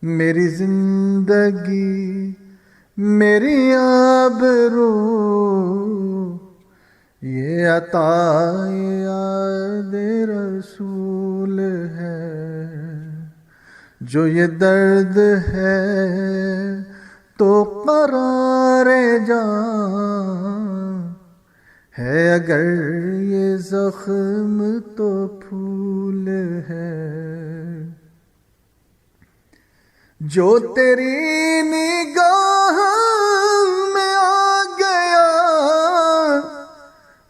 میری زندگی میری آبرو یہ عطا یاد رسول ہے. جو یہ درد ہے تو قرار جان ہے، اگر یہ زخم تو پھول ہے. جو تیری نگاہ میں آ گیا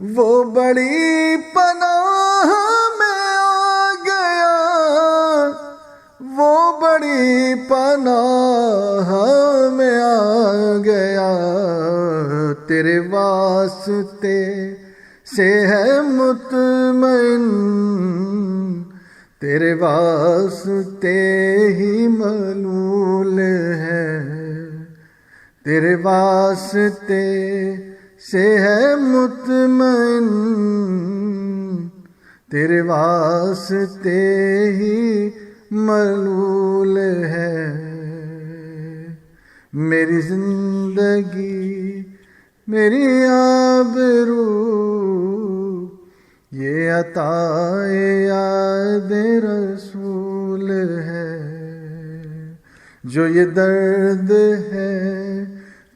وہ بڑی پناہ میں آ گیا، وہ بڑی پناہ میں آ گیا. تیرے واسطے سے ہے مطمئن، تیرے واسطے ہی ملول ہے. تیرے واسطے سے ہے مطمئن، تیرے واسطے ہی ملول ہے. میری زندگی میری آبرو یہ عطا یاد رسول ہے. جو یہ درد ہے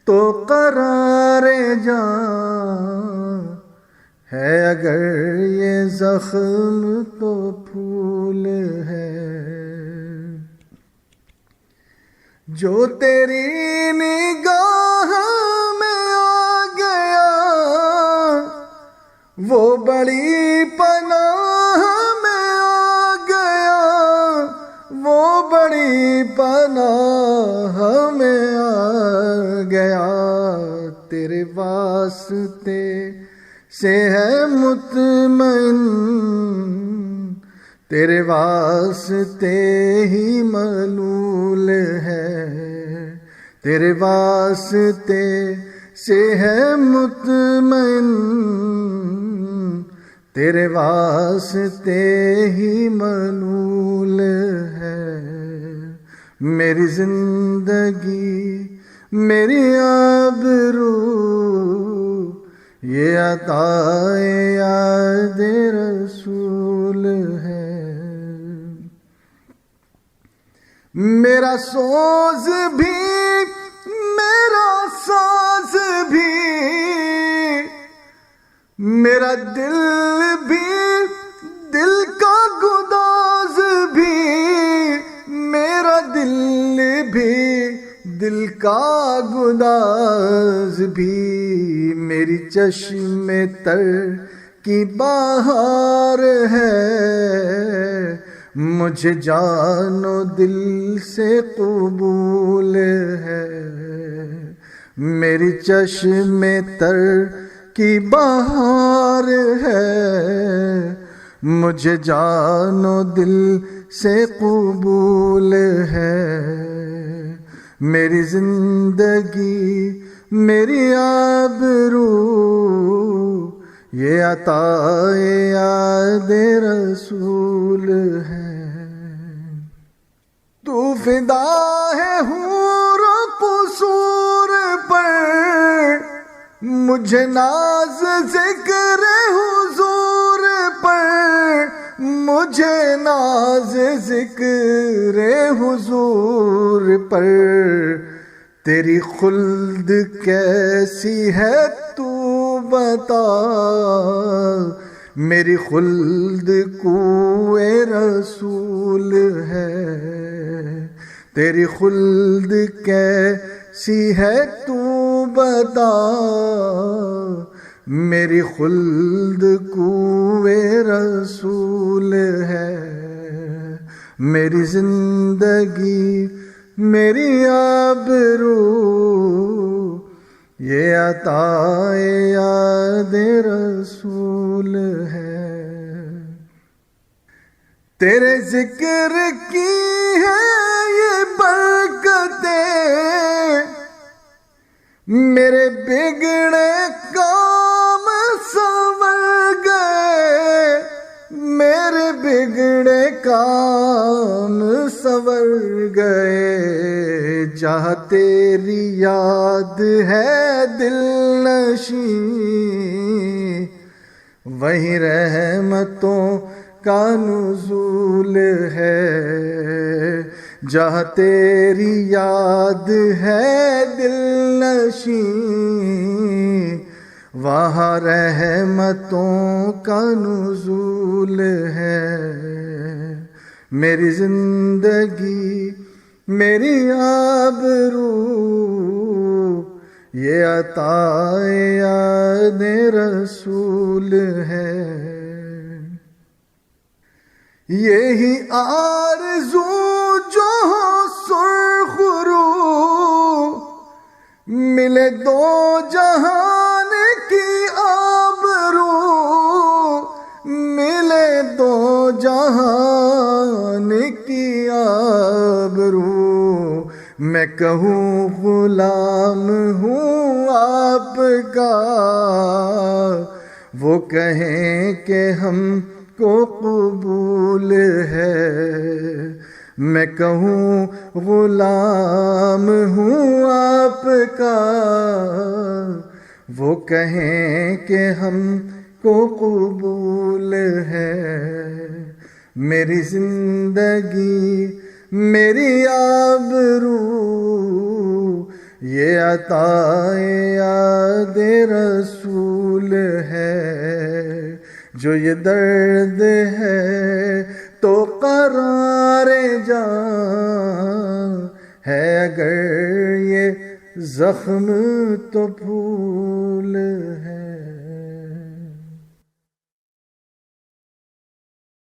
تو قرار جان ہے، اگر یہ زخم تو پھول ہے. جو تیری نگاہ میں آ گیا وہ بڑی پناہ میں آ گیا، وہ بڑی پناہ میں آ گیا. تیرے واسطے سے ہے مطمئن، تیرے واسطے ہی ملول ہے. تیرے واسطے سے ہے مطمئن، تیرے واسطے ہی ملول ہے. میری زندگی میری آبرو یہ عطا یاد رسول ہے. میرا سوز بھی میرا ساز بھی، میرا دل بھی دل کا گداز بھی، میرا دل بھی دل کا گداز بھی. میری چشم تر کی بہار ہے، مجھے جان و دل سے قبول ہے. میری چشم تر کی بہار ہے، مجھے جان و دل سے قبول ہے. میری زندگی میری آبرو یہ عطا یاد رسول ہے. تو فدا ہے حور و قصور پر، مجھے ناز ذکر حضور پر، مجھے ناز ذکر حضور پر. تیری خلد کیسی ہے تو بتا، میری خلد کوئے رسول ہے. تیری خلد کیسی ہے تو بتا، میری خلد کوئے رسول ہے. میری زندگی میری آبرو یہ عطا یاد رسول ہے. تیرے ذکر کی ہے یہ برکتیں، میرے بگڑے کام سنور گئے، میرے بگڑے کام سنور گئے. جہاں تیری یاد ہے دل نشیں، وہیں رحمتوں کا نزول ہے۔ جہاں تیری یاد ہے دل نشیں، وہاں رحمتوں کا نزول ہے۔ میری زندگی میری آبرو یہ عطا یاد رسول ہے۔ یہی آرزو جو ہو سرخ رو، ملے دو جہان کی آبرو، ملے دو جہان کی آبرو۔ میں کہوں غلام ہوں آپ کا، وہ کہیں کہ ہم کو قبول ہے۔ میں کہوں غلام ہوں آپ کا، وہ کہیں کہ ہم کو قبول ہے۔ میری زندگی میری آبرو یہ عطا یاد رسول ہے۔ جو یہ درد ہے تو قرار جاں ہے، اگر یہ زخم تو پھول ہے۔